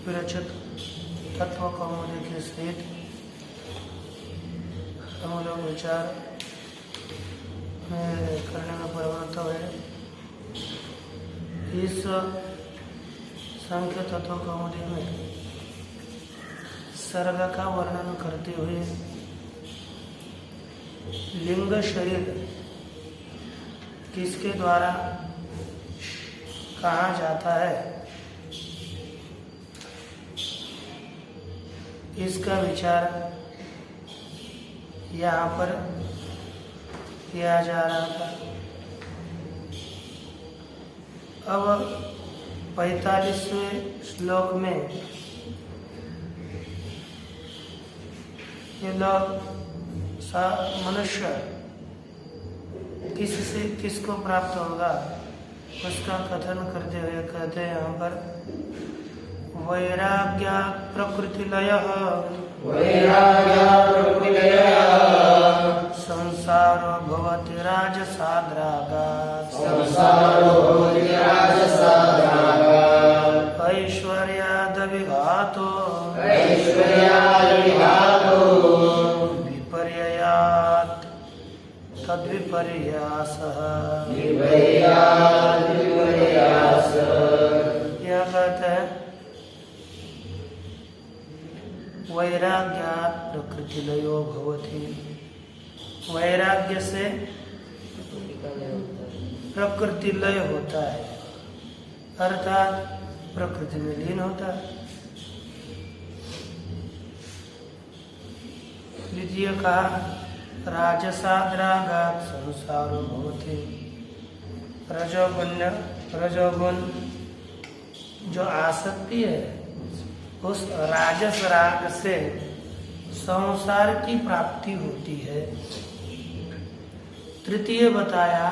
विरचित तत्व कौमुदी के सहित हम लोग विचार में करने में प्रवृत्त हुए। इस सांख्य तत्व कौमुदी में सर्ग का वर्णन करते हुए लिंग शरीर किसके द्वारा कहा जाता है इसका विचार यहाँ पर किया जा रहा था। अब 45वें श्लोक में ये लोग मनुष्य किससे किसको प्राप्त होगा उसका कथन करते हुए कहते हैं यहाँ पर वैराग्या प्रकृतिलयः संसारो भवति राजसाद्रागात् ऐश्वर्यादविघातो विपर्ययात् तद्विपर्यासः। यह कहते हैं वैराग्यात् प्रकृतिलयो भवति। वैराग्य से प्रकृति लय होता है अर्थात प्रकृति में लीन होता है। द्वितीय कहा राजसाद्रागात् संसारो भवति। रजोगुण जो आसक्ति है उस राजस राग से संसार की प्राप्ति होती है। तृतीय बताया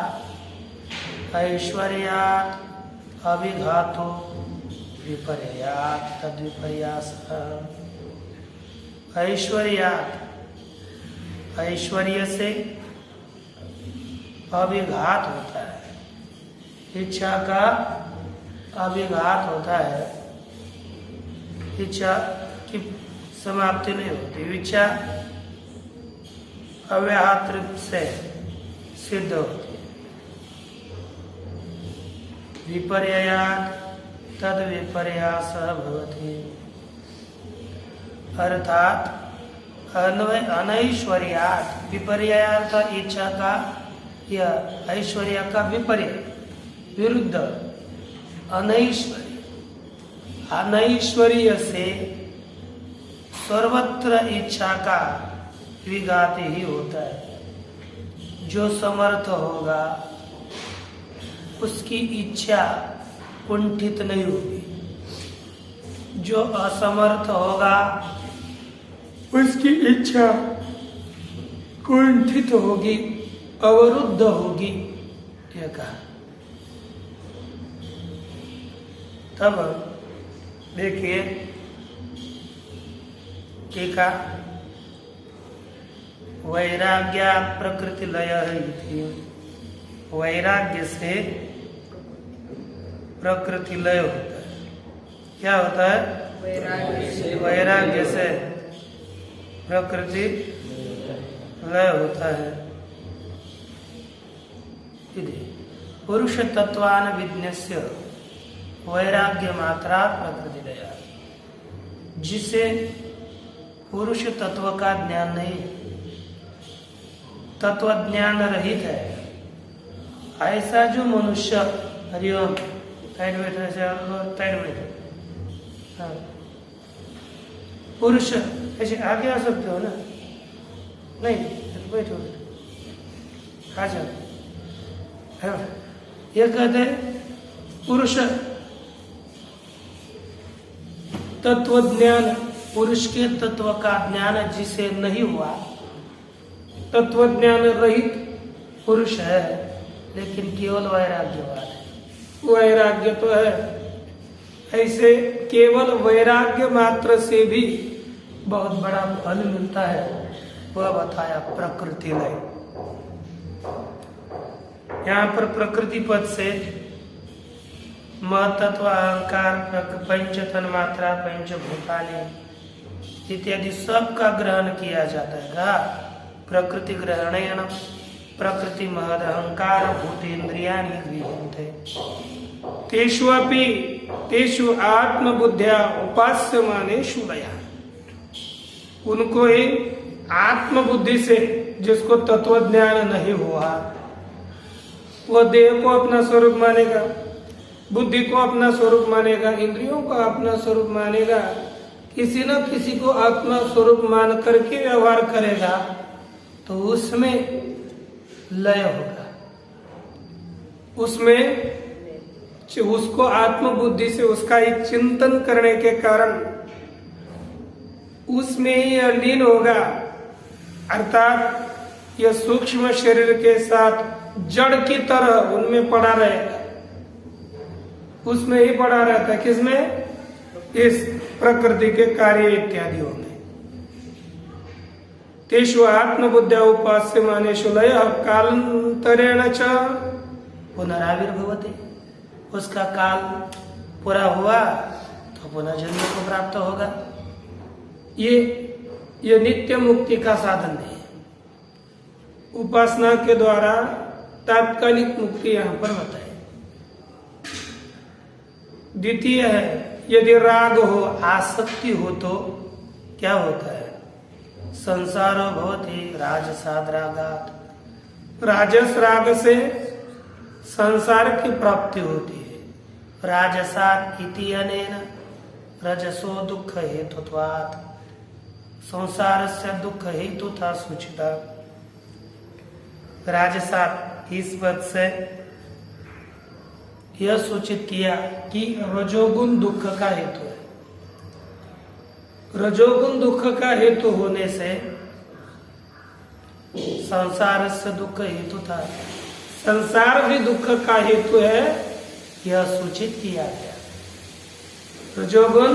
ऐश्वर्यात् अभिघातो विपर्यात् तद्विपर्यासः। ऐश्वर्य से अभिघात होता है, इच्छा का अभिघात होता है, इच्छा की समाप्ति नहीं होती। इच्छा अव्याहत रूप से सिद्ध होती है। विपर्यात् तद विपर्यासः भवति अर्थात अनैश्वर्यात् विपर्यार्थ इच्छा का या ऐश्वर्य का विपर्य विरुद्ध अनैश्वर्य से सर्वत्र इच्छा का विघात ही होता है। जो समर्थ होगा उसकी इच्छा कुंठित नहीं होगी, जो असमर्थ होगा उसकी इच्छा कुंठित होगी, अवरुद्ध होगी। यह कहा। तब देखिए टीका वैराग्या प्रकृति लय इति। वैराग्य से प्रकृति लय होता है। क्या होता है? वैराग्य से प्रकृति लय होता है। पुरुष तत्वान विज्ञस्य वैराग्य मात्रा प्रकृति लय। जिसे पुरुष तत्व का ज्ञान नहीं, तत्व ज्ञान रहित है, ऐसा जो मनुष्य, हरिओम टाइट बैठे पुरुष, ऐसे आगे आ सकते हो ना? नहीं बैठो आ जाओ। ये कहते पुरुष तत्व ज्ञान, पुरुष के तत्व का ज्ञान जिसे नहीं हुआ, तत्व ज्ञान रहित पुरुष है, लेकिन केवल वैराग्यवान है। वैराग्य तो है, ऐसे केवल वैराग्य मात्र से भी बहुत बड़ा फल मिलता है। वह बताया प्रकृति लय। यहाँ पर प्रकृति पद से महतत्व, अहंकार, पंच तन्मात्रा, पंचभूतानि इत्यादि सब का ग्रहण किया जाता है। प्रकृति ग्रहणेन प्रकृति महद अहंकार भूतेन्द्रियाणि गृह्यन्ते तेष्वपि तेषु आत्मबुद्ध्या उपास्यमानेषु लयः। उनको ही आत्मबुद्धि से, जिसको तत्व ज्ञान नहीं हुआ, वह देह को अपना स्वरूप मानेगा, बुद्धि को अपना स्वरूप मानेगा, इंद्रियों को अपना स्वरूप मानेगा, किसी न किसी को आत्मा स्वरूप मान करके व्यवहार करेगा, तो उसमें लय होगा। उसमें उसको आत्मबुद्धि से उसका ही चिंतन करने के कारण उसमें ही लीन होगा। अर्थात यह सूक्ष्म शरीर के साथ जड़ की तरह उनमें पड़ा रहेगा, उसमें ही पड़ा रहता है। किसमें? इस प्रकृति के कार्य इत्यादियों में। तेषु आत्मबुद्ध्या उपास्यमानेषु लयः कालांतरेण च पुनराविर्भवति। उसका काल पूरा हुआ तो पुनः जन्म को प्राप्त होगा। ये नित्य मुक्ति का साधन नहीं है। उपासना के द्वारा तात्कालिक मुक्ति यहाँ पर बताए। द्वितीय है, यदि राग हो, आसक्ति हो तो क्या होता है? संसारो भवति राजसाद रागात्। राजस राग से संसार की प्राप्ति होती है। राजसाद इति अनेन रजसो दुख हेतुत्वात्। संसार से दुख हेतु था सूचिता। राजसाद इस पद से यह सूचित किया कि रजोगुण दुख का हेतु है। रजोगुण दुख का हेतु होने से संसार से दुख हेतु था, संसार भी दुख का हेतु है, यह सूचित किया गया। रजोगुण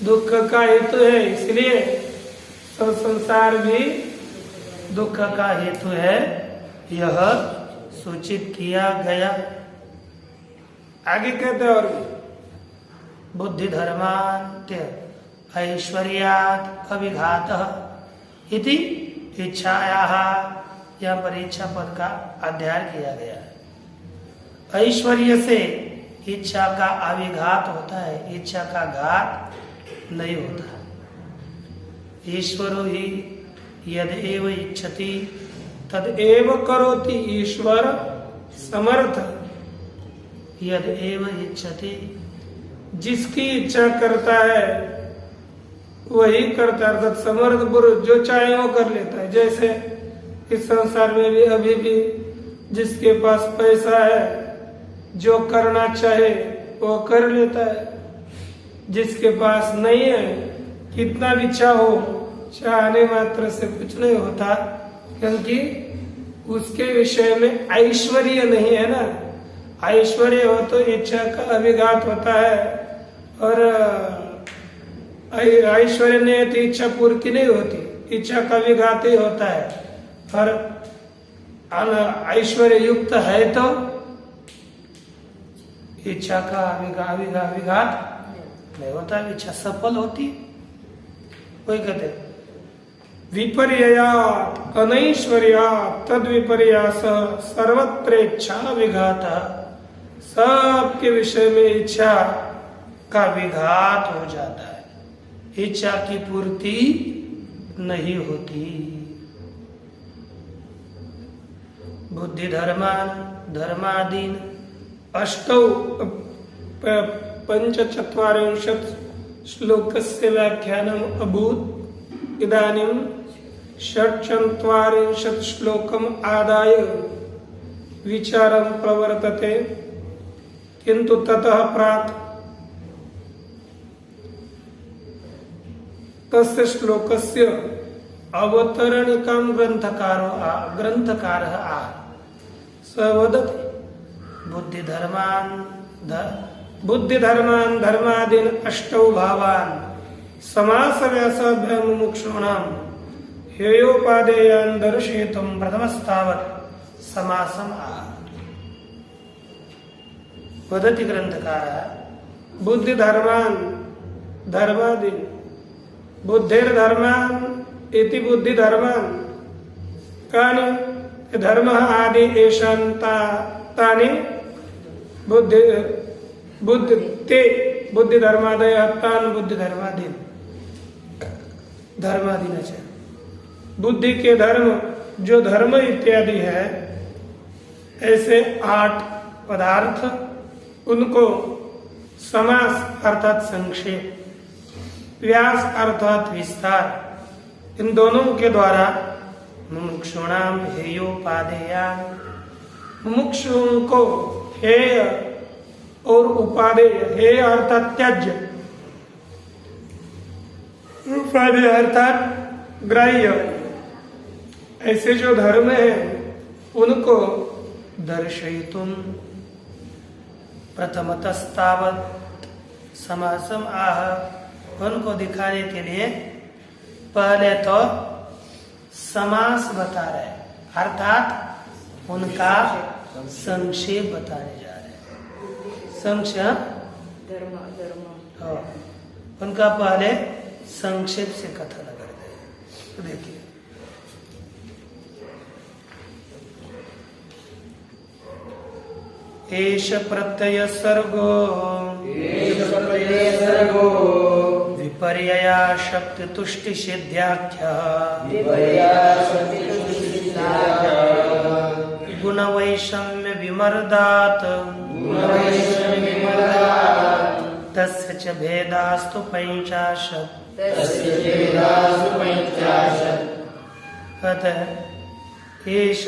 दुख का हेतु है, इसलिए तो संसार भी दुख का हेतु है, यह सूचित किया गया। आगे कहते और बुद्धि धर्मान्त्य ऐश्वर्यात् अभिघातः इति इच्छायाः। यहाँ पर इच्छा पद का अध्ययन किया गया है। ऐश्वर्य से इच्छा का अभिघात होता है, इच्छा का घात नहीं होता। ईश्वरो ही यद एव इच्छति तद एव करोति। ईश्वर समर्थ यद एव इच्छति, जिसकी इच्छा करता है वही करता है। अर्थात समर्थ पुरुष जो चाहे वो कर लेता है। जैसे इस संसार में भी अभी भी जिसके पास पैसा है, जो करना चाहे वो कर लेता है। जिसके पास नहीं है, कितना भी चाहो, चाहने मात्र से कुछ नहीं होता, क्योंकि उसके विषय में ऐश्वर्य नहीं है ना। ऐश्वर्य हो तो इच्छा का अभिघात होता है, और ऐश्वर्य नहीं तो इच्छा पूर्ति नहीं होती, इच्छा का विघात ही होता है। और ऐश्वर्य युक्त है तो इच्छा का विघात नहीं होता, इच्छा सफल होती। वही कहते विपर्ययात् अनैश्वर्यात् तद विपर्यास सर्वत्रेच्छा विघात। सबके विषय में इच्छा का विघात हो जाता है, इच्छा की पूर्ति नहीं होती। बुद्धि धर्मान धर्मादीन अष्टौ पंचचत्वारिंशत् श्लोकस्य व्याख्यानम् अभूत्। इदानीं षट्चत्वारिंशत् श्लोकम् आदाय विचारं प्रवर्तते, किन्तु ततः प्राक् तस्य श्लोकस्य अवतरणिकां ग्रंथकारः आह स वदति बुद्धिधर्मान् धर्मादीन् अष्टौ भावान् समासव्यासाभ्यां मुमुक्षूणां हेयोपादेयान् दर्शयितुं प्रथमस्तावत् समासम् आह। वदति ग्रंथकारः बुद्धिधर्मान् धर्मादीन् बुद्धिर्धर्मान् इति बुद्धिधर्मान् कानि धर्मः आदि येषां तानि बुद्धिधर्मादयः तान् बुद्धिधर्मादीन् धर्मादीन् च। बुद्धि के धर्म जो धर्म इत्यादि है, ऐसे 8 पदार्थ, उनको समास अर्थात संक्षेप, व्यास अर्थात विस्तार, इन दोनों के द्वारा मुमुक्षुणाम हेयोपादेयान, मुमुक्षुओं को हेय और उपादेय, हेय अर्थात त्याज्य, उपादेय अर्थात ग्राह्य, ऐसे जो धर्म है उनको दर्शयितुम प्रथमतस्तावत् समासम आह, उनको दिखाने के लिए पहले तो समास बता रहे, अर्थात उनका संक्षेप बताने जा रहे हैं। संक्षेप उनका पहले संक्षेप से कथन करते हैं। तो देखिए एष प्रत्यय सर्गो विपर्यया शक्ति तुष्टि सिद्ध्याख्यः गुण वैषम्य विमर्दात् तस्य च भेदास्तु 50। अतः एष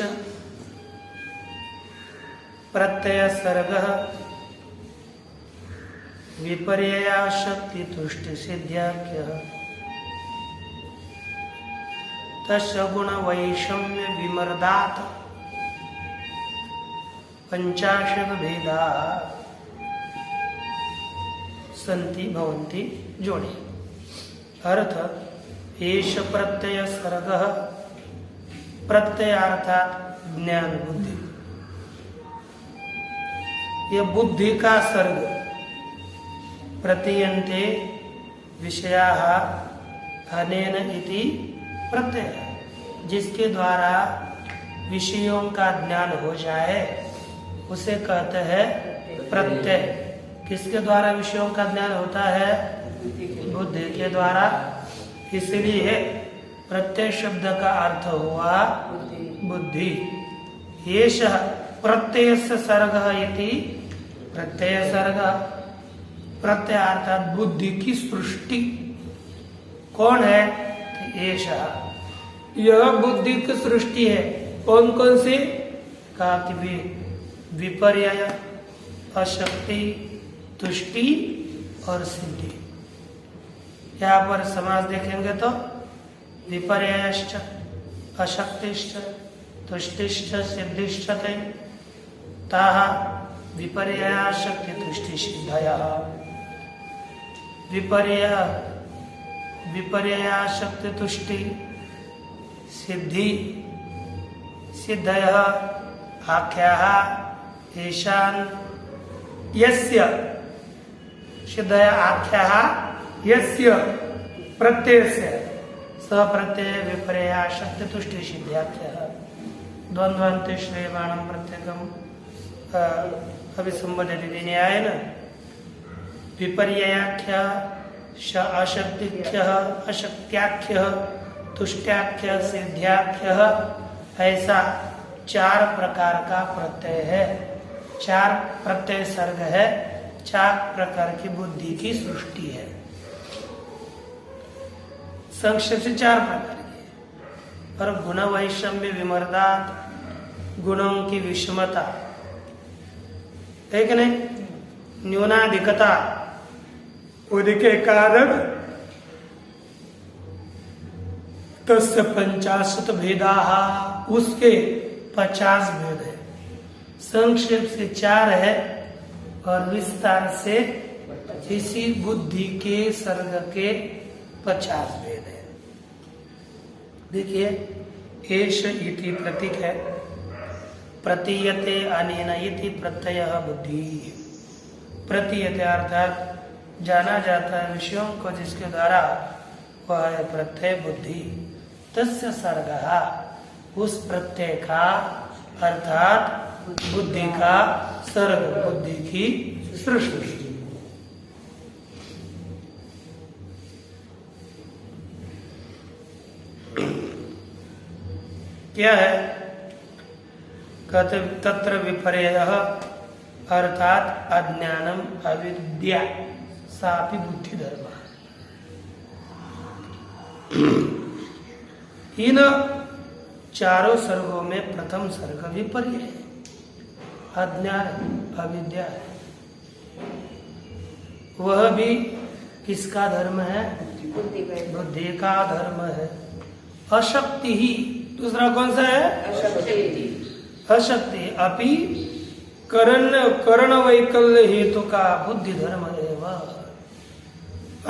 प्रत्यय सर्गः विपर्यया शक्ति तुष्टि सिद्ध्याख्यः तस्य गुण वैषम्य विमर्दात् 50 भेदा सन्ति भवन्ति जोड़े। अर्थ एष प्रत्यय सर्गः, प्रत्यय अर्थात ज्ञान बुद्धि, ये बुद्धि का सर्ग, प्रतीयन्ते विषयाः अनेन इति प्रत्यय, जिसके द्वारा विषयों का ज्ञान हो जाए उसे कहते हैं प्रत्यय। किसके द्वारा विषयों का ज्ञान होता है? बुद्धि के द्वारा। इसलिए प्रत्यय शब्द का अर्थ हुआ बुद्धि। येष प्रत्ययस्य सर्गः इति प्रत्यय सर्ग, प्रत्यय अर्थात बुद्धि की सृष्टि कौन है? येषः, यह बुद्धि की सृष्टि है। कौन कौन सी? कहा कि विपर्यय, अशक्ति, तुष्टि और सिद्धि। यहाँ पर समास देखेंगे तो विपर्ययश्च अशक्तिश्च तुष्टिश्च सिद्धिश्च ते ताः विपर्यया शक्ति तुष्टि सिद्धयः। विपर्यय विपर्ययाशक्ति तुष्टि सिद्धि सिद्धयः आख्याः येषां यस्य सिद्धयः आख्याः यस्य प्रत्ययस्य सप्रत्यय विपर्ययाशक्ति तुष्टि सिद्ध्याख्यः द्वन्द्वान्ते श्रेयमाणं प्रत्येकम् अभिसंबोधयति न्यायेन विपर्ययाख्यः अशक्तिख्यः अशक्त्याख्यः तुष्ट्याख्यः सिद्ध्याख्यः ऐसा 4 प्रकार का प्रत्यय है, 4 प्रत्यय सर्ग है, 4 प्रकार की बुद्धि की सृष्टि है। संक्षेप से 4 प्रकार की और गुण वैषम्य विमर्दात गुणों की विषमता है कि नहीं, न्यूनाधिकता उनके कारण तस्य 50 भेदाः उसके 50 भेद है। संक्षेप से 4 है और विस्तार से इसी बुद्धि के सर्ग के 50 भेद है। देखिए एष इति प्रतीक है, प्रतीयते अनेन इति प्रत्ययः बुद्धि। प्रतीयते अर्थात जाना जाता है विषयों को जिसके द्वारा वह है प्रत्यय बुद्धि। तस्य सर्गः उस प्रत्यय का अर्थात बुद्धि का सर्ग, बुद्धि की सृष्टि। क्या है? कहते तत्र विपर्ययः अर्थात अज्ञानम अविद्या सापि बुद्धि धर्म। इन 4 सर्गों में प्रथम सर्ग विपर्य है, अज्ञान अविद्या है। वह भी किसका धर्म है? बुद्धि का धर्म है। अशक्ति ही दूसरा कौन सा है? अशक्ति अपि करण वैकल्य हेतु का बुद्धि धर्म है। वह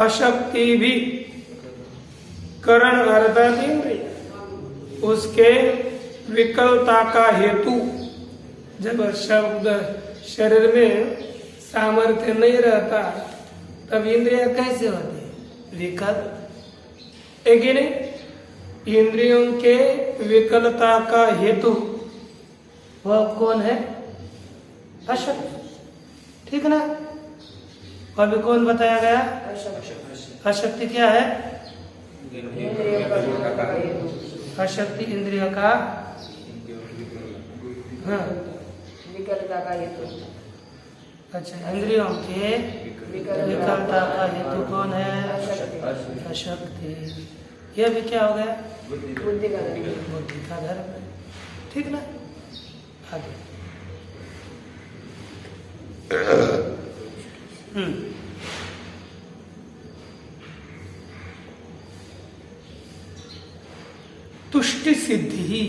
अशक्ति भी करण अर्थात इंद्रिय उसके विकलता का हेतु। जब शब्द शरीर में सामर्थ्य नहीं रहता तब इंद्रिय कैसे होती? विकल। एक ही नहीं, इंद्रियों के विकलता का हेतु वह कौन है? अशक्ति। ठीक ना? अभी कौन बताया गया? अशक्ति क्या है? अशक्ति इंद्रिय का विकलता का हेतु। अच्छा, इंद्रियों के विकलता का हेतु कौन है? अशक्ति। यह भी क्या हो गया? बुद्धि का धर्म। बुद्धि का धर्म। ठीक ना? आगे तुष्टि सिद्धि ही।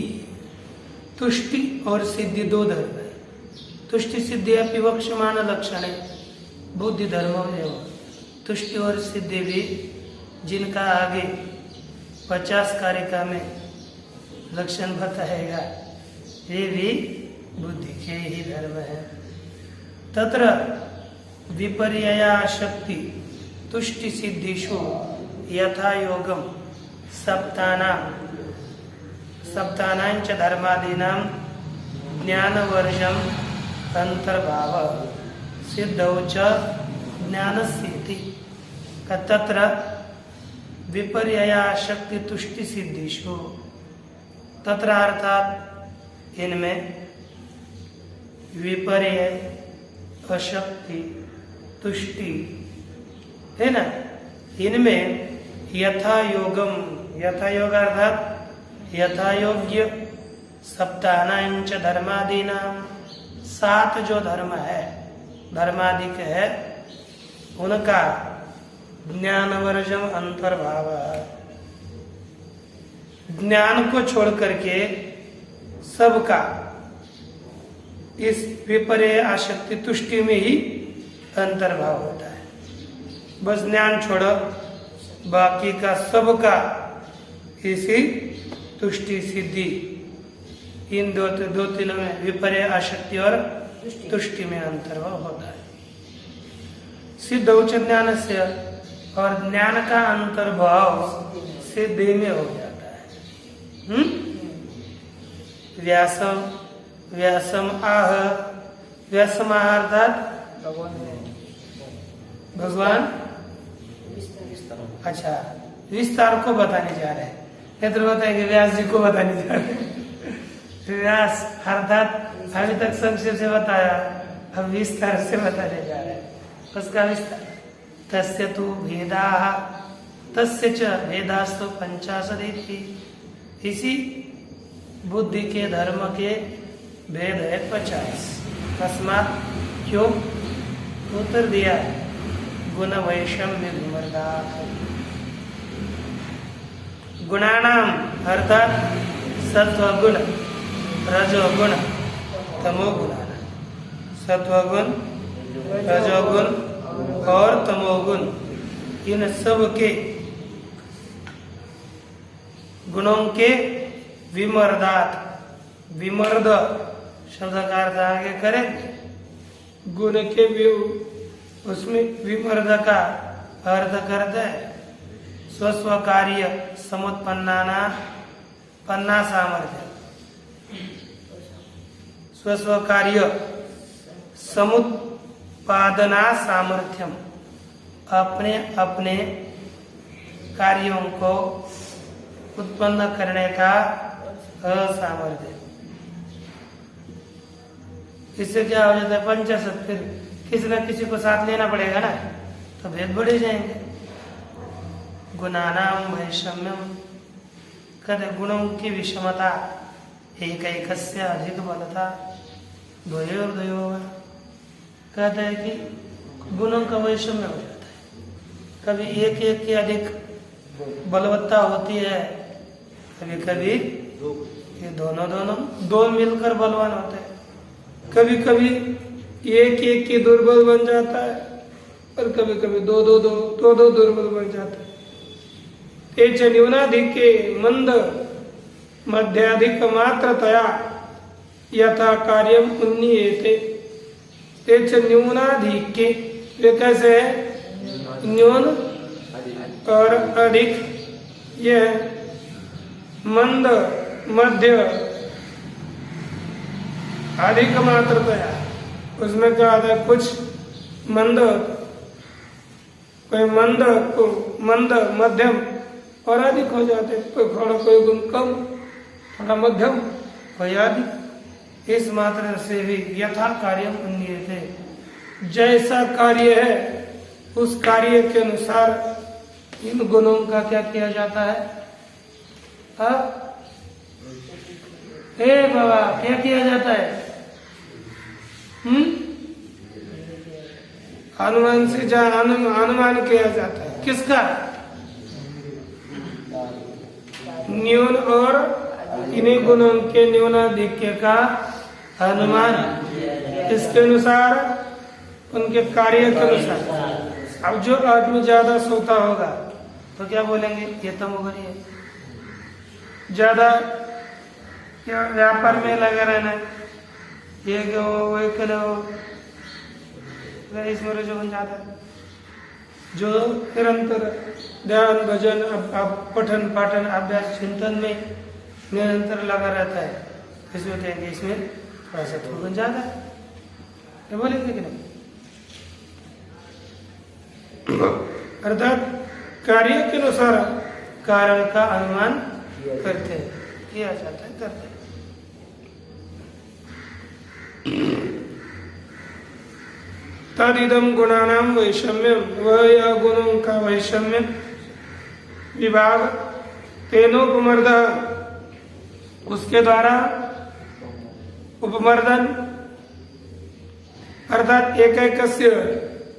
तुष्टि और सिद्धि 2 धर्म है। तुष्टि सिद्धि अपि वक्ष्यमाण लक्षण है बुद्धि धर्म एवं। तुष्टि और सिद्धि भी जिनका आगे 50 कारिका में लक्षण बताएगा ये भी बुद्धि के ही धर्म है। तत्र विपर्ययाशक्ति तुष्टि सिद्धिषु यथा योगम सप्तानां च धर्मादीनां ज्ञानवर्जम अंतर्भाव सिद्धौ च ज्ञानस्येति। तत्र विपर्ययाशक्ति तुष्टि सिद्धिषु, तत्र अर्थात इनमें विपर्य अशक्ति तुष्टि है ना, इनमें यथा योगम, यथा योग अर्थात यथा योग्य सप्तानां च धर्मादीनां 7 जो धर्म है धर्मादिक है उनका ज्ञानवर्जम अंतर्भाव। ज्ञान को छोड़ करके सबका इस विपर्य आसक्ति तुष्टि में ही अंतर्भाव होता है। बस ज्ञान छोड़ो बाकी का सबका इसी तुष्टि सिद्धि इन दो तीनों में विपर्य आसक्ति और तुष्टि में अंतर्भाव होता है। सिद्ध उच्च ज्ञान से और ज्ञान का अंतर्भाव सिद्धि में हो जाता है। व्यासम व्यासम आह व्यासम आह अर्थात भगवान अच्छा विस्तार को बताने जा रहे हैं। ये तो बताएंगे व्यास जी को बताने जा रहे हैं। व्यास अर्थात अभी तक संक्षेप से बताया, अब विस्तार से बताने जा रहे हैं। उसका विस्तार तस्य तु भेदाः तस्य च भेदास्तु पंचाशदिति। इसी बुद्धि के धर्म के भेद है 50। तस्मात् क्यों उत्तर दिया गुण वैषम्य विमर्दात्। गुणानाम अर्थात सत्वगुण रजोगुण तमोगुण। सत्वगुण रजोगुण और तमोगुण इन सब के गुणों के विमर्दात। विमर्द शब्द का अर्थ आगे करें गुण के उसमें विमर्द का अर्थ करता है स्वस्व कार्य समुत्पन्ना पन्ना सामर्थ्य। स्वस्व कार्य समुत्पादना सामर्थ्यम। अपने अपने कार्यों को उत्पन्न करने का असामर्थ्य। इससे क्या हो जाता है पंचाशत। फिर किसी न किसी को साथ लेना पड़ेगा ना, तो भेद बढ़े जाएंगे। गुणानाम वैषम्यम कहते गुणों की विषमता एक एकस्य अधिक बलता द्वयोर द्वयो। कहते हैं कि गुणों का वैषम्य हो जाता है। कभी एक एक की अधिक बलवत्ता होती है, कभी कभी ये दोनों दो मिलकर बलवान होते हैं। कभी कभी एक एक की दुर्बल बन जाता है और कभी कभी दो दुर्बल बन जाता है। तेज न्यूनाधिके मंद मध्याधिक मात्रतया यथा कार्यम उन्नीयते। तेज न्यूनाधिके वे कैसे है न्यून और अधिक। यह मंद मध्य अधिक मात्रतया उसमें क्या आता है कुछ मंद कोई मंद मध्यम और अधिक हो जाते। कोई गुण कम थोड़ा मध्यम कोई अधिक। इस मात्र से भी यथा कार्यम उन्नीयते। जैसा कार्य है उस कार्य के अनुसार इन गुणों का क्या किया जाता है। हे बाबा क्या किया जाता है। अनुमान से अनुमान किया जाता है। किसका न्यून और इन्हीं गुणों के न्यूनाधिक्य का अनुमान। इसके अनुसार उनके कार्य के अनुसार। अब जो आदमी ज्यादा सोता होगा तो क्या बोलेंगे ये तमोगुणी है। ज्यादा क्या व्यापार में लगा रहना ये क्या वो इसमें रजोगुण ज्यादा। जो निरंतर ध्यान भजन पठन पाठन अभ्यास चिंतन में निरंतर लगा रहता है इसमें कहेंगे इसमें थोड़ा सा तमोगुण ज्यादा है। ये बोलेंगे कि नहीं। अर्थात कार्य के अनुसार कारण का अनुमान करते हैं, किया जाता है, करते हैं। तदिदम गुणानाम वैषम्यम। वह यह गुणों का वैषम्य विभाग तेनोपमर्द उसके द्वारा उपमर्दन अर्थात एक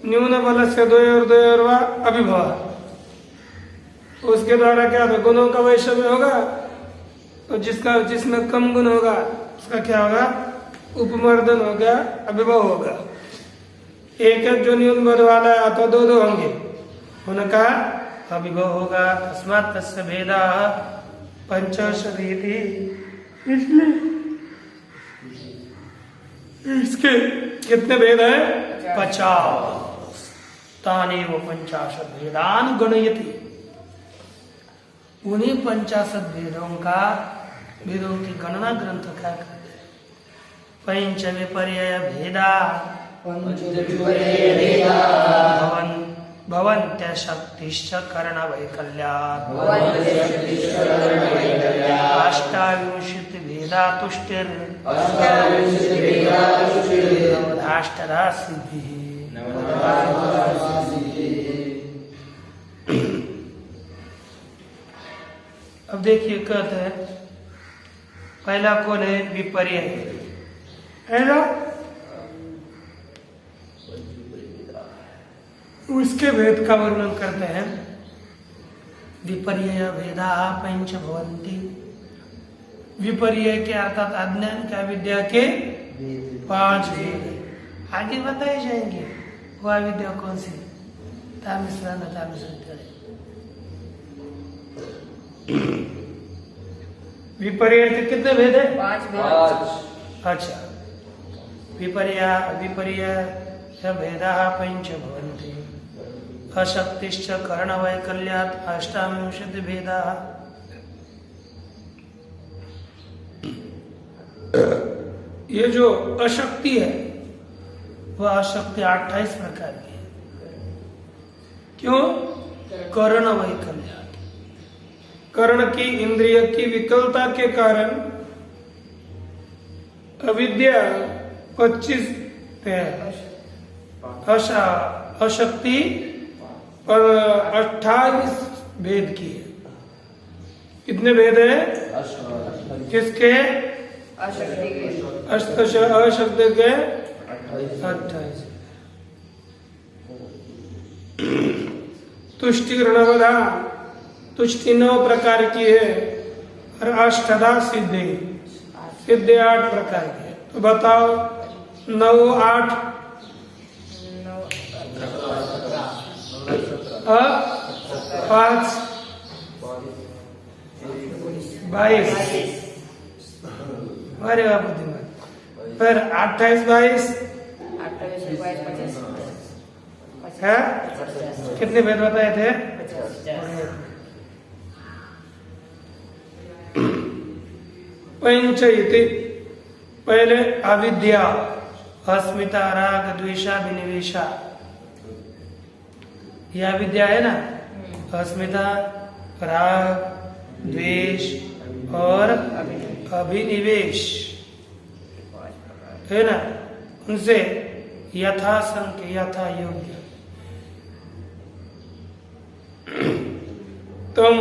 न्यून बल से द्वयोर वा अभिभव। उसके द्वारा क्या होगा गुणों का वैषम्य होगा। तो जिसमें कम गुण होगा उसका क्या होगा उपमर्दन हो गया अभिभव होगा। एक जो न्यून बल वाला है तो दो होंगे उनका अभिभव होगा। तस्मात् तस्य भेदा पंचाशदीति, इसलिए इसके कितने भेद हैं? 50। तानेव 50 भेदान गणयति। उन्हीं 50 वेदों की गणना ग्रंथ क्या करते हैं? पंच विपर्यय भेदा भवन्त्य शक्तिश्च कर्ण वैकल्यात् अष्टाविंशति भेदा तुष्टिर नवधाष्टधा सिद्धिः। अब देखिए कहते हैं पहला कौन है? विपर्य है ना। उसके भेद का वर्णन करते हैं। विपर्य भेदा पंच भवन्ति। विपर्य के अर्थात अज्ञान के अविद्या के 5 भेद आगे बताए जाएंगे। वह अविद्या कौन सी? तामिश्रा न तामिश्रा। विपर्य के कितने भेद है? 5। अच्छा। विपर्य भेदा पंच भवन्ति। अशक्तिश्च कर्ण वैकल्यात् अष्टाविंशति भेदा। ये जो अशक्ति है वह अशक्ति 28 प्रकार की है। क्यों? कर्ण वैकल्यात्। कर्ण की इंद्रिय की विकलता के कारण अविद्या 25 है। अशक्ति और 28 भेद की है। कितने भेद है? किसके? अशक्ति के। अशक्ति के 28। तुष्टि ऋणवधा, तुष्टि 9 प्रकार की है और अष्टधा सिद्धि, सिद्धि 8 प्रकार की है। तो बताओ 9 8 5 22। अरे वाह बुद्धिमान। फिर 28 22 है। कितने भेद बताए थे? पंच इति। पहले अविद्या, अस्मिता, राग, द्वेषा, विनिवेशा। यह अविद्या है ना। अस्मिता, राग, द्वेष और अभिनिवेश है ना। उनसे यथा संख्य यथा योग्य तुम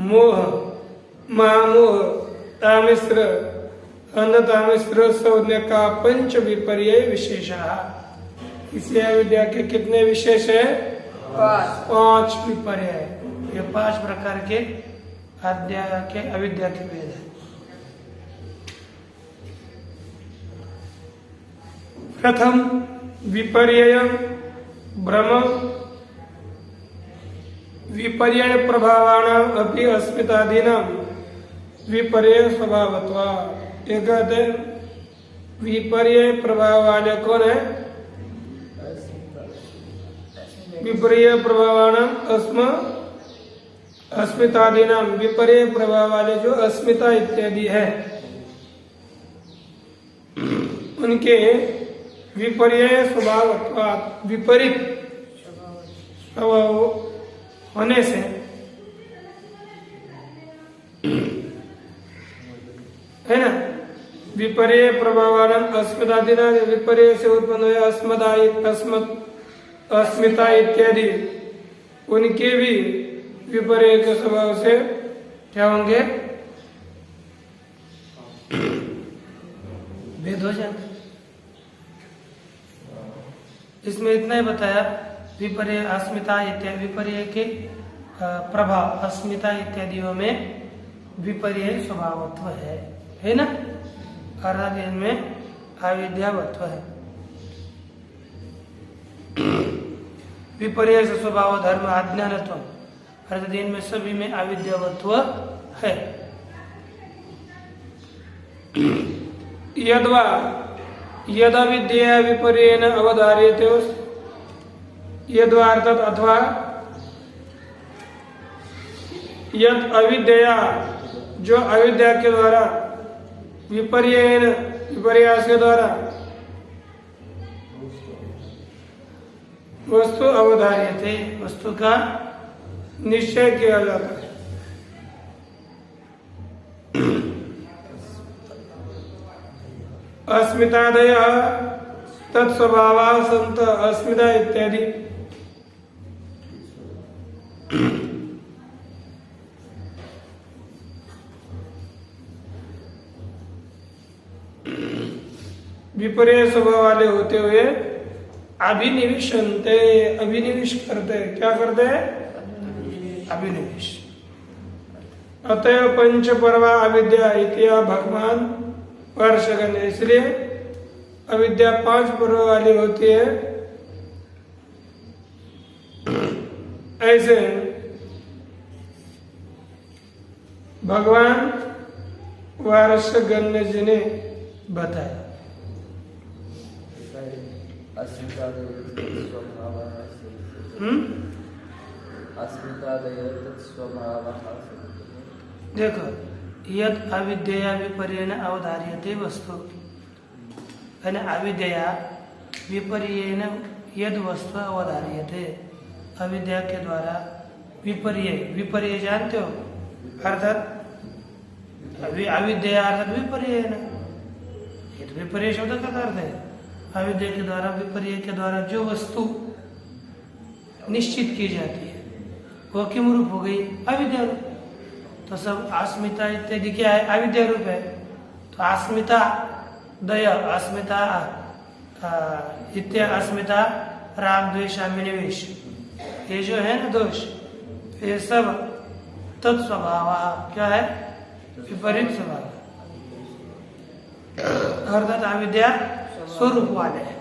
मोह, महामोह, तामिश्र, अन्धतामिश्र संज्ञा का पंच विपर्य विशेषा। इसी अविद्या के कितने विशेष है? 5 विपर्य है। ये 5 प्रकार के अविद्या के भेद है। प्रथम विपर्य भ्रम। विपर्य प्रभावाणाम अपि अस्मितादीनां विपर्य स्वभावत्वात्। ये कहते हैं विपर्य प्रभाव वाले कौन है? विपर्य प्रभावाणाम अस्मितादीनाम। विपर्य प्रभाव वाले जो अस्मिता इत्यादि है उनके विपर्य स्वभावत्वात्, विपरीत स्वभाव होने से है ना। विपर्य प्रभावान अस्मितादीना, विपर्य से उत्पन्न हुए अस्मिता इत्यादि उनके भी विपर्य के स्वभाव से क्या होंगे? भेद हो जाएंगे। इसमें इतना ही बताया। विपर्य, अस्मिता इत्यादि विपर्य के प्रभाव, अस्मिता इत्यादियों में विपर्य स्वभावत्व है ना। अर्थात इनमें अविद्यावत्व है। विपर्य स्वभाव धर्म अज्ञानत्व, अर्थात इनमें सभी में अविद्यावत्व है। यद्वा यदा विद्या विपर्येण अवधार्यते, यद्वा अर्थात अथवा, यद अविद्या जो अविद्या के द्वारा, विपर्येण विपर्यास के द्वारा वस्तु अवधार्यते, वस्तु का निश्चय किया जाता है। अस्मितादय तत्स्वभावा संत अस्मिता इत्यादि। विपर्य स्वभाव वाले होते हुए अभिनिविशन्ते, अभिनिवेश करते, क्या करते हैं? अभिनिवेश। अतएव पंच पर्वा अविद्या इत्या भगवान वर्षगण, इसलिए अविद्या 5 पर्व वाली होती है। ऐसे भगवान वर्षगण जी ने बताया। देखो, यद अविद्या विपर्येण अवधार्यते वस्तु, यानी अविद्या विपर्येण यद वस्तु अवधार्यते, अविद्या के द्वारा विपर्य, विपर्य जानते हो, अर्थात अविद्या अर्थात विपर्येण, ये तो विपर्य शब्द का अर्थ है। अविद्या के द्वारा, विपर्य के द्वारा जो वस्तु निश्चित की जाती है वो किम रूप हो गई? अविद्या रूप। तो सब अस्मिता इत्यादि क्या है? अविद्या रूप है। तो अस्मिता दया, अस्मिता इत्या, अस्मिता राग द्वेष अभिनिवेश, ये जो है ना दोष, ये सब तत्स्वभाव क्या है? विपरीत स्वभाव, अर्थात अविद्या स्वरूप वाले हैं।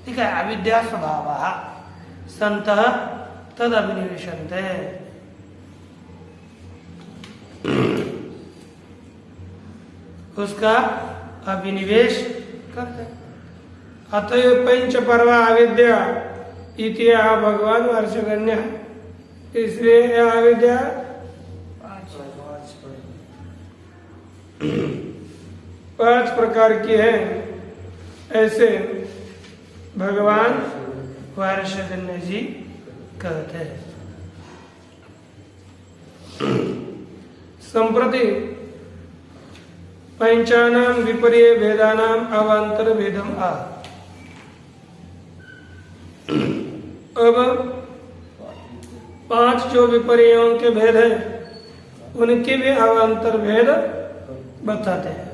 ठीक है, अविद्या स्वभाव संतः तद अभिनिवेशन्ते, उसका अभिनिवेश करते। अतएव पंच पर्वा अविद्या इतिहा भगवान वर्षगण्य, इसलिए यह अविद्या 5 प्रकार की है, ऐसे भगवान वर्षगण्य जी कहते हैं। संप्रति पंचानाम विपर्य भेदानाम अवांतर भेदम आ। अब 5 जो विपर्यों के भेद है उनके भी अवांतर भेद बताते हैं।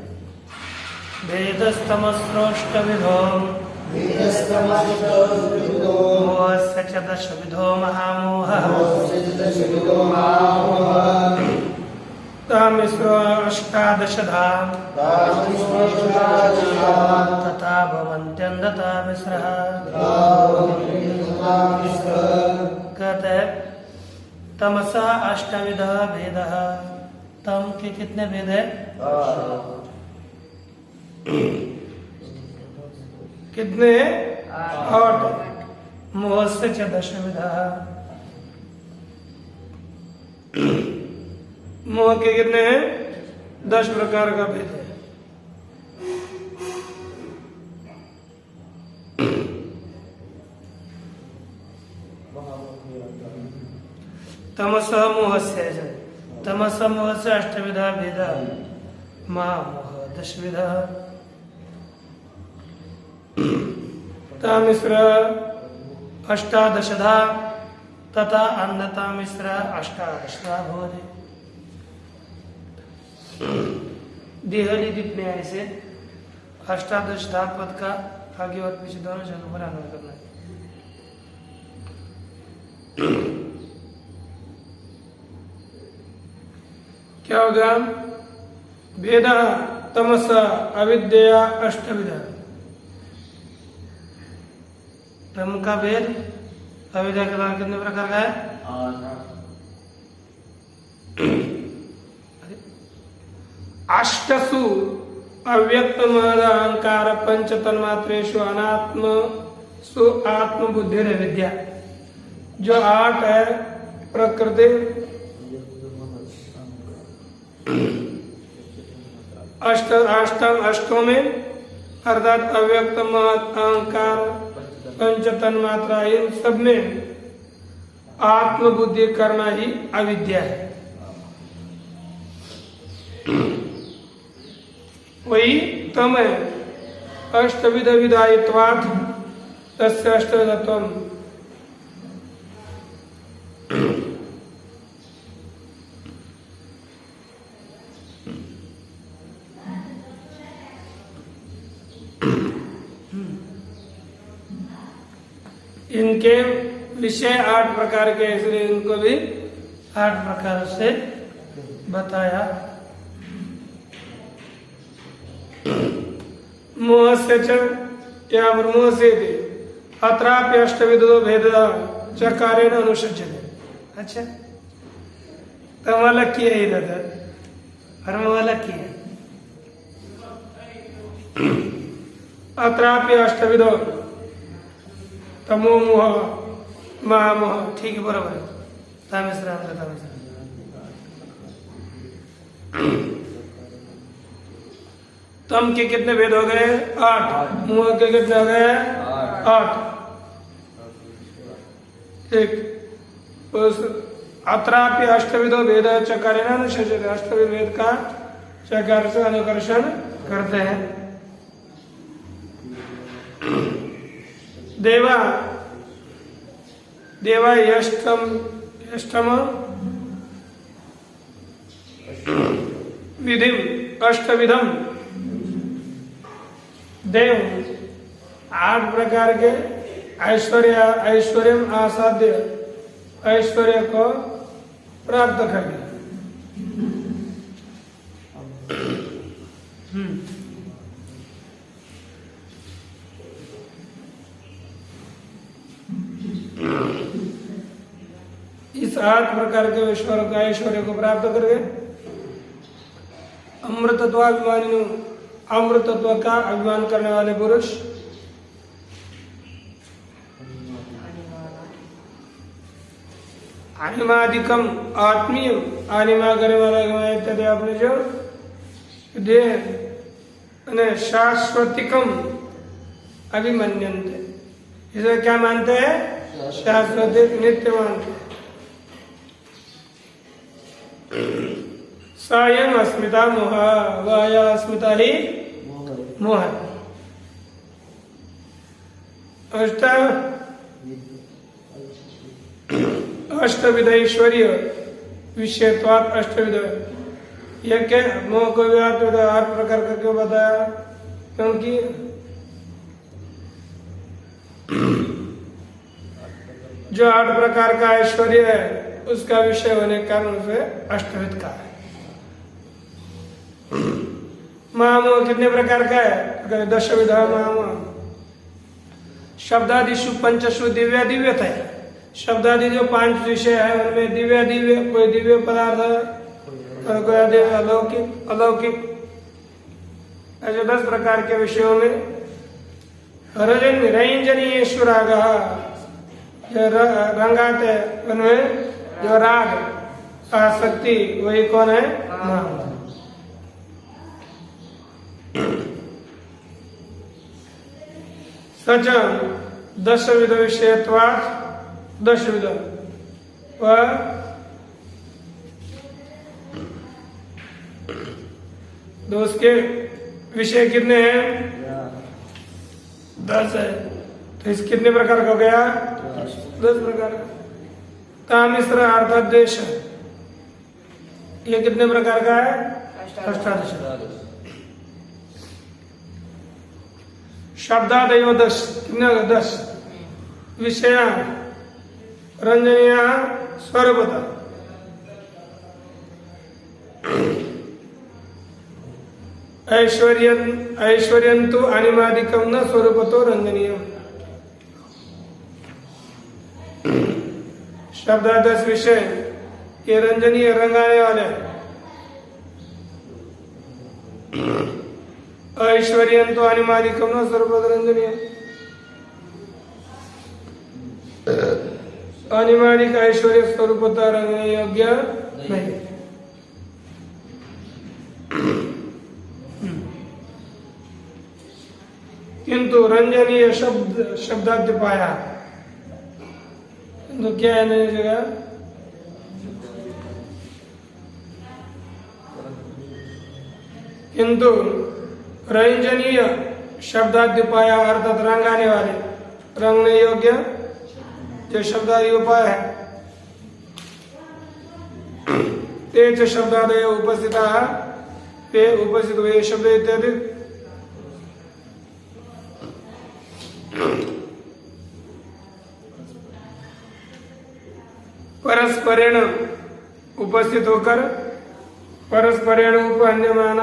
भेदस्तमस्रोष्टविधो मोहस्य च 10 विधो महामोहः तामिश्रो 18 तथा भवन्त्यन्धता मिश्रः। कहते हैं तमसा 8 भेदः, तम के कितने भेद है? कितने? 8। मोहस्य च 10 मोह के कितने हैं? 10 प्रकार का भेद है। तमसः मोहस्य, तमसः मोहस्य 8 भेद, महामोह 10। तामिश्र 18 तथा अन्धता मिश्र 18 भवति। देहली दिखने ऐसे 18 पद का आगे और पीछे दोनों जगह पर अन्वय करना है। क्या होगा? भेद तमस अविद्या 8 तम का भेद अविद्या के द्वारा कितने प्रकार का है? अष्टसु अव्यक्त महद अहंकार पंच तन्मात्रेषु अनात्म सु आत्म बुद्धि विद्या। जो 8 है प्रकृति, अष्टों में अर्थात अव्यक्त महद अहंकार पंच तन्मात्रा, इन सब में आत्मबुद्धि करना ही अविद्या है। वही तम है। अष्टविध विधायित्वात् तस्य अष्टविधत्वम्। इनके विषय 8 प्रकार के, इसलिए इनको भी 8 प्रकार से बताया। मोह से या मोह से अत्रापि अष्टविधो भेद चकारेण अनुसज्जते। अच्छा, तो वाला किया ही दादा, हर वाला किया। अत्रापि अष्टविधो तमो मोह महामोह, ठीक है, बराबर है। तम के कितने भेद हो गए? 8। मोह के कितने हो गए? 8। ठीक। उस अत्रापि अष्टविधो भेद चकारेण अनुसज्जते। अष्टविध भेद का चकार से अनुकर्षण करते हैं। देवा यष्टम विधिम अष्टविधम। देव 8 प्रकार के ऐश्वर्यम आसाध्य ऐश्वर्य को प्राप्त करने। इस 8 प्रकार के ऐश्वर्य को प्राप्त करके अमृतत्वाभिमानी, अमृतत्व का अभिमान करने वाले पुरुष अनिमादिकम आत्मीय, अनिमा करने वाला इत्यादि आपने जो दे शाश्वतिकम अभिमन्यन्ते। इसे क्या मानते हैं? शाश्वतिक, नित्य मानते हैं। स्वयं अस्मिता मोह, वह अस्मिता ही मोह। अष्टविध ऐश्वर्य विषयत्वात् अष्टविध। यह क्या मोह को भी 8 प्रकार का क्यों बताया? क्योंकि जो 8 प्रकार का ऐश्वर्य है उसका विषय होने के कारण उसे अष्टविध का है। महामोह कितने प्रकार का है? 10 विधा महामोह। शब्दादिषु पंचसु दिव्य दिव्यता है। शब्दादि जो 5 विषय है उनमें दिव्य दिव्य, कोई दिव्य पदार्थ और कोई दिव्य अलौकिक अलौकिक, ऐसे 10 प्रकार के विषयों में रंजनीयेषु रागः, जो रंगाते उनमें जो राग आसक्ति, वही कौन है? महामोह। सच 10 विध विषयत्वात् 10 विध, वह तो उसके विषय कितने हैं? 10 है। तो इस कितने प्रकार का हो गया? 10 प्रकार का। तामिश्र अर्थात द्वेष, ये कितने प्रकार का है? 18। शब्दादयो 10, कितने हो गए? 10 विषय रंजनीय स्वरूपता। ऐश्वर्यन्तु अनिमादिकम न स्वरूपतो रंजनीय। शब्दादर्श विषय ये रंजनीय रंगाने वाले ऐश्वर्य तो अनिमादिकम न सर्वद रंजनीय अनिमादिक ऐश्वर्य स्वरूपता रंगने योग्य नहीं। किंतु रंजनीय शब्दाद्य पाया तो क्या है नई जगह किंतु रंजनीय शब्दाद्य पाया अर्थात रंगाने वाले रंगने योग्य जो शब्दादि उपाय है ते च शब्दादय उपस्थिता ते उपस्थित हुए शब्द इत्यादि परस्परेण उपस्थित होकर परस्परेण उपहन्यमान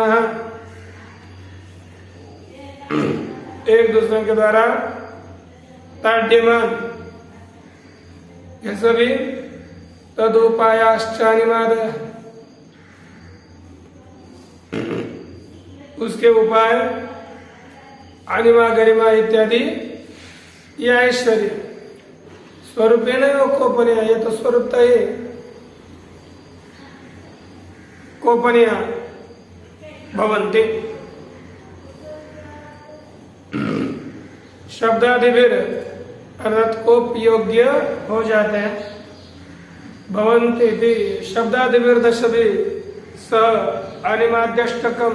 एक दूसरे के द्वारा ताड्यमान ये सभी तदुपायाश्चानिमाद उसके उपाय अनिमा गरिमा इत्यादि ये ऐश्वर्य स्वरूप है ना कोपनिया ये तो स्वरूपता ही कोपनिया भवन्ति शब्दादिभिर अर्थात कोप योग्य हो जाते हैं। भवन्ति इति शब्दादिभिर दशभि स अनिमाद्यष्टकम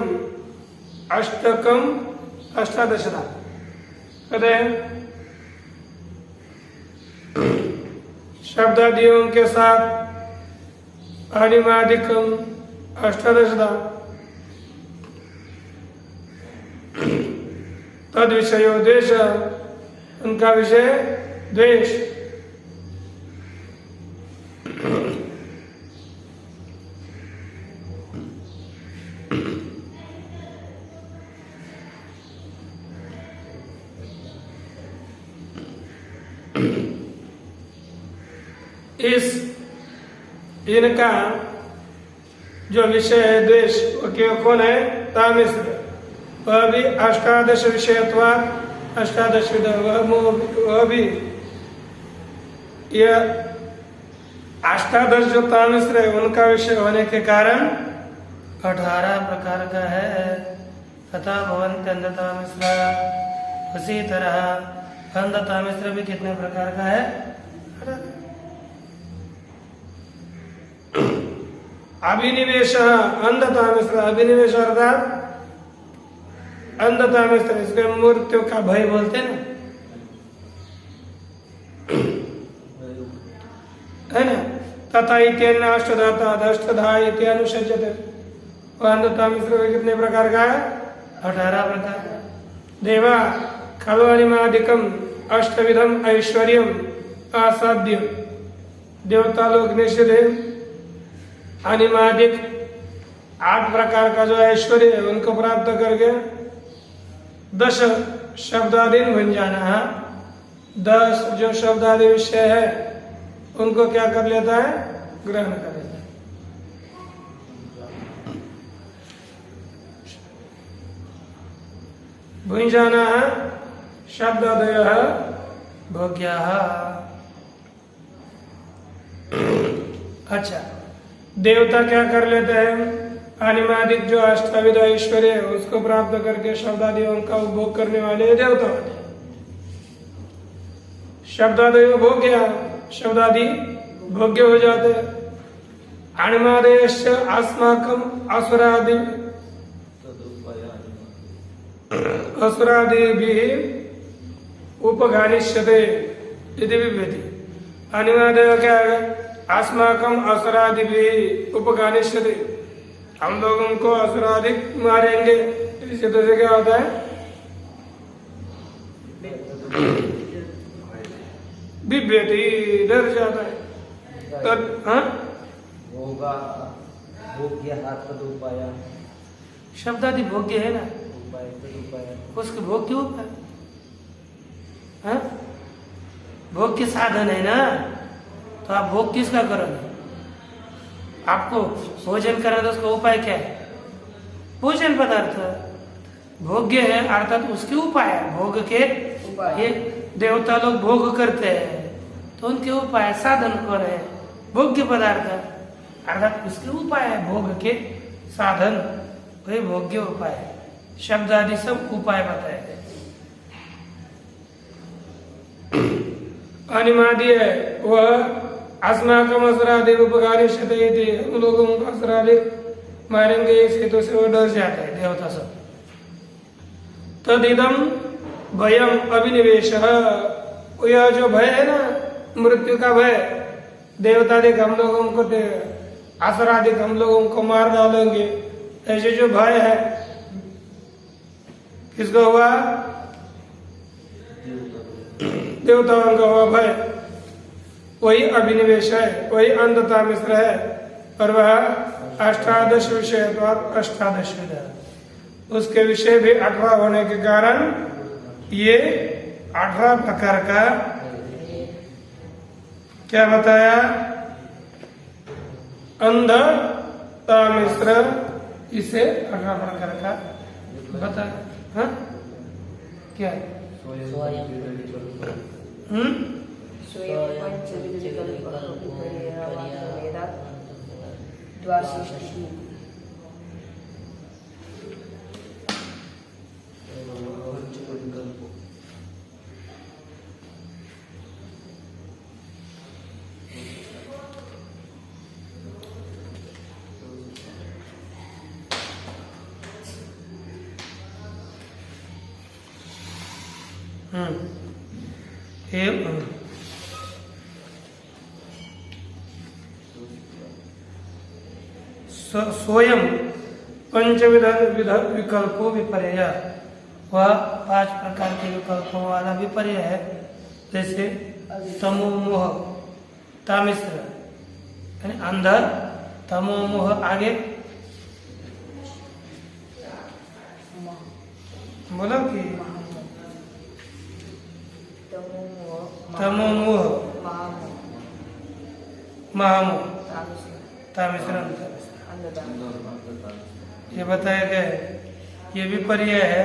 अष्टकम अष्टादशदा कहते हैं शब्दादियों के साथ अनिमादिकम अष्टादशदा तद विषयो द्वेष उनका विषय द्वेष इस इनका जो विषय है द्वेष वो कौन है तामिश्र वह भी अष्टादश विषयत्वात् अष्टादश वह भी यह अष्टादश जो तामिश्र है उनका विषय होने के कारण 18 प्रकार का है। तथा भवन्ति अंधतामिश्रा उसी तरह अंधतामिश्र भी कितने प्रकार का है? अभिनिवेश अंधतामिश्र अभिनिवेश अर्थात अंधतामिश्र इसके मृत्यु का भय बोलते हैं है ना। तथा इत्यन्य अष्टधाता अष्टधा इत्यानुसज्जते वह अंधतामिश्र कितने प्रकार का है? 18 प्रकार। देवा खलु अनिमादिकम अष्टविधम ऐश्वर्यम असाध्य देवता लोग निश्चित है अनिमादिक 8 प्रकार का जो ऐश्वर्य है उनको प्राप्त करके 10 शब्दादीन बन जाना है। 10 जो शब्दादि विषय है उनको क्या कर लेता है? ग्रहण कर लेता है। बन जाना है शब्दादय भोग्या। अच्छा देवता क्या कर लेते हैं? अनिमादिक जो अष्टाविध ऐश्वर्य है उसको प्राप्त करके शब्दादियों का उपभोग करने वाले देवता होते हैं। शब्दादय भोग्य शब्दादि भोग्य हो जाते हैं। अनिमादेश अस्माकम असुरादि असुरादि भी उपगानिष्यते यदि विभेति। अनिमादेय क्या है? अस्माकम असुरादि भी उपगानिष्यते हम लोग उनको असुराधिक मारेंगे। इससे तो क्या होता है? विभेति डर जाता है। तब होगा भोग्य तदुपाय शब्दादि भोग्य है ना, उसके भोग क्यों है? भोग के साधन है ना, तो आप भोग किसका करोगे? आपको भोजन करना तो उसका उपाय क्या है? भोजन पदार्थ भोग्य है अर्थात उसके उपाय है। भोग के उपाय। ये देवता लोग भोग करते हैं तो उनके उपाय साधन कौन है? भोग्य पदार्थ अर्थात उसके उपाय है। भोग के साधन वही भोग्य उपाय है। शब्द आदि सब उपाय बताए गए। अनिमादि है वह अस्माकम असरादि उपकारी शतयति, हम लोगों को असरादि मारेंगे इस हेतु से वो डर जाता है देवता सब। तदिदम भयम अभिनिवेश, यह जो भय है ना मृत्यु का भय, देवतादिक हम लोगों को असराधिक हम लोगों को मार डालेंगे, ऐसे जो भय है किसको हुआ? देवताओं का हुआ भय, वही अभिनिवेश है, वही अंधता मिश्र है। और वह अष्टादश विषय अष्टादश विधा, उसके विषय भी 18 होने के कारण ये 18 प्रकार का क्या बताया? अंधता मिश्र, इसे 18 प्रकार का बताया। हाँ क्या? स्वयं पंचविध विकल्पों विपर्य, वह 5 प्रकार के विकल्पों वाला विपर्य है। जैसे तमोमोह तामिश्र यानी अंधा, तमोमोह आगे बोलो कि तमोमोह महामोह तामिश्र ये बताया गया है। ये विपर्य है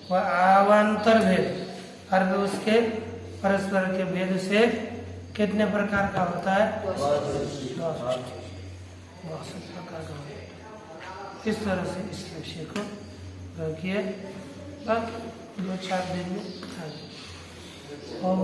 वह आवांतर भेद, अर्थ उसके परस्पर के भेद से कितने प्रकार का होता है? 62 प्रकार का होता है। इस तरह से इस विषय को रखिए, 2-4 दिन में। ओम